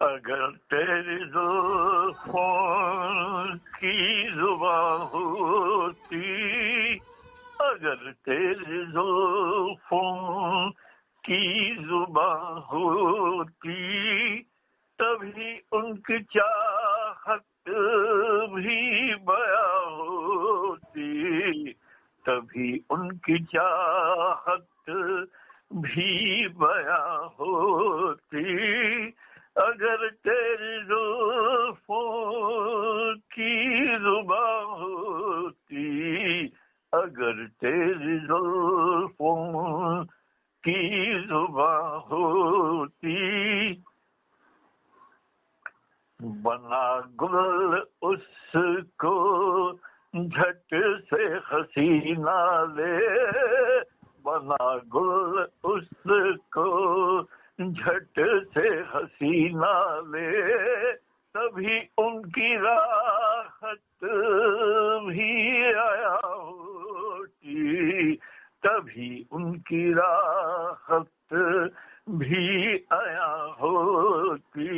اگر تیری زلفوں کی زبان ہوتی، اگر تیری زلفوں کی زبان ہوتی، تبھی ان کی چاہت بھی بیاں ہوتی، تبھی ان کی چاہت بھی بیاں ہوتی، اگر تیری زلفوں کی زبان ہوتی، اگر تیری زلفوں کی زبان ہوتی۔ بنا گل اس کو جھٹ سے حسینہ لے، بنا گل اس کو جھٹ سے حسینہ لے، تبھی ان کی راحت بھی آیا ہوتی، تبھی ان کی راحت بھی آیا ہوتی،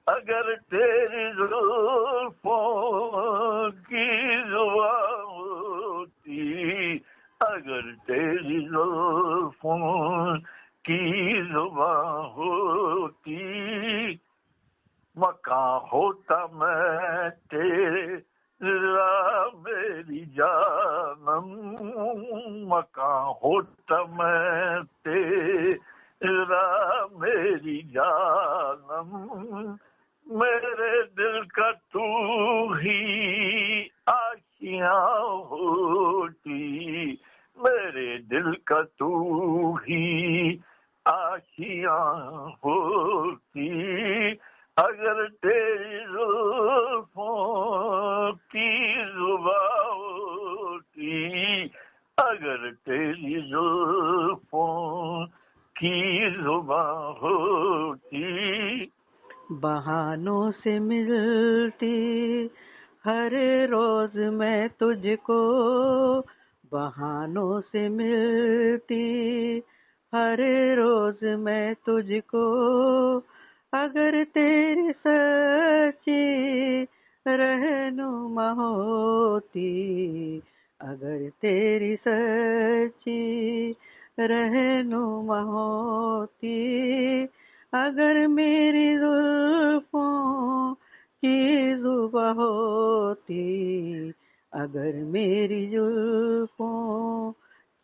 اگر تیری زلفوں کی زبان ہوتی، اگر تیری زلفوں کی زبان ہوتی۔ مکاں ہوتا میں تیرا میری جانم، مکاں ہوتا میں تیرا میری جانم، میرے دل کا تو ہی آشیاں ہوتی، میرے دل کا تو ہی آشیاں ہوتی، اگر تیری زلفوں کی زبان ہوتی، اگر تیری زلفوں کی زبان ہوتی۔ بہانوں سے ملتی ہر روز میں تجھ کو، بہانوں سے ملتی ہر روز میں تجھ کو، اگر تیری سچی رہنما ہوتی، اگر تیری سچی رہنما ہوتی، اگر میری زلفوں کی زبان ہوتی، اگر میری زلفوں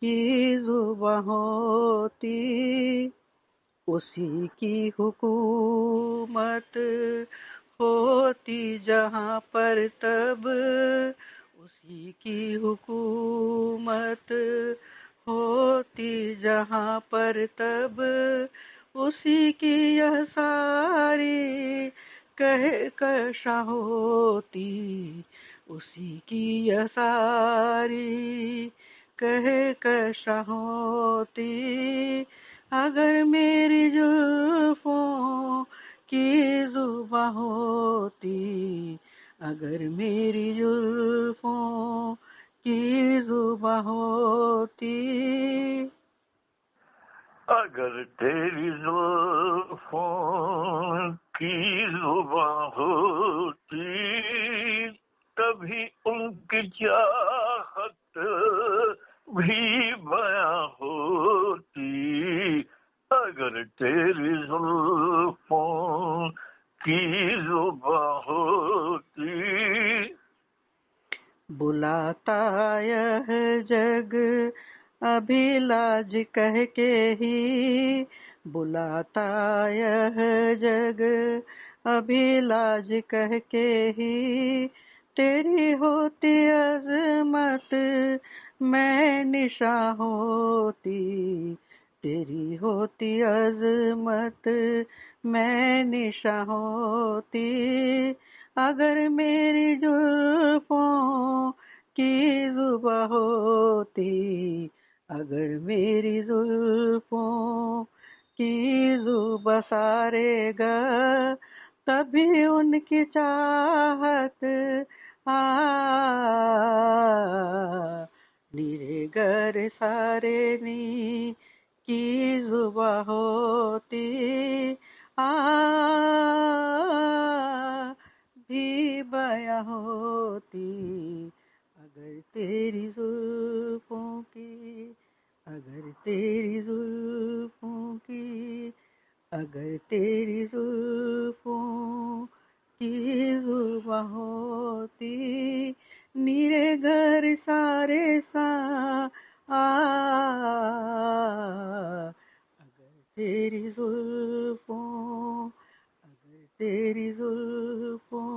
کی زبان ہوتی، اسی کی حکومت ہوتی جہاں پر تب، اسی کی حکومت ہوتی جہاں پر تب، اسی کی یہ ساری کہکشاں ہوتی، اسی کی یہ ساری کہکشاں ہوتی، اگر میری زلفوں کی زبان ہوتی، اگر میری زلفوں کی زبان ہوتی۔ اگر تیری زلفوں کی زبان ہوتی، تبھی ان کی چاہت بھی بیاں ہوتی، اگر تیری زلفوں کی زبان ہوتی۔ بلاتا یہ جگ ابھی لاج کہہ کے ہی، بلاتا یہ جگ ابھی لاج کہہ کے ہی، تیری ہوتی عظمت میں نشاں ہوتی، تیری ہوتی عظمت میں نشاں ہوتی، اگر میری زلفوں کی زبان ہوتی، اگر میری زلفوں کی زبان سارے گا، تبھی ان کی چاہت نیرے گر سارے نی کی زبان ہوتی، اگر تیری زلفوں کی زباں ہوتی میرے گھر سارے اگر تیری زلفوں اگر تیری زلفوں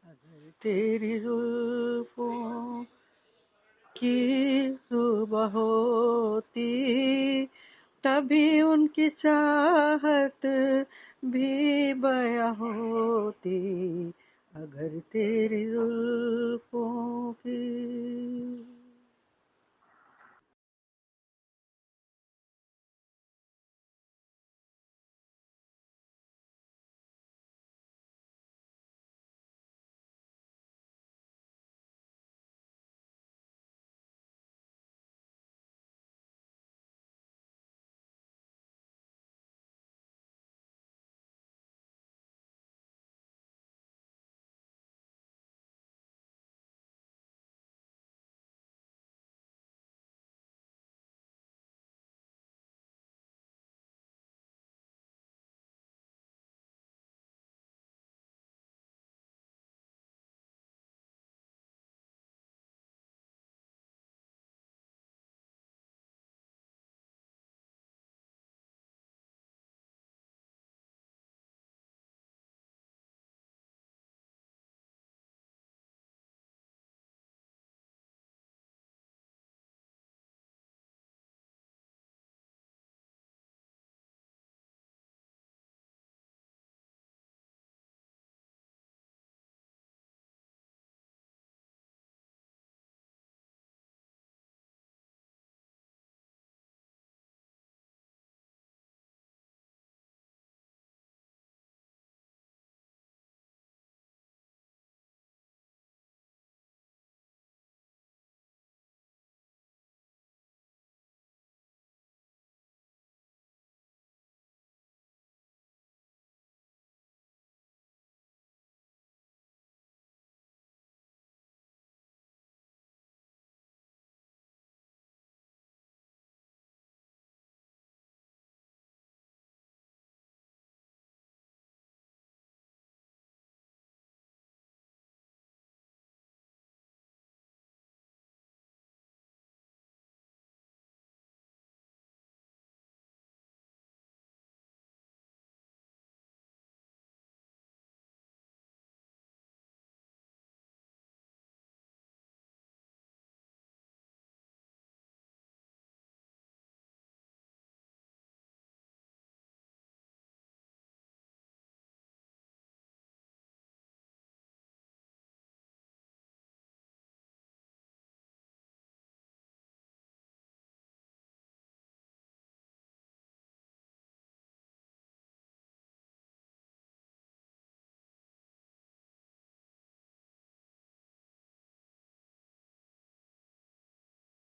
اگر تیری زلفوں کی صبح ہوتی تبھی ان کی چاہت بھی بیاں ہوتی اگر تیری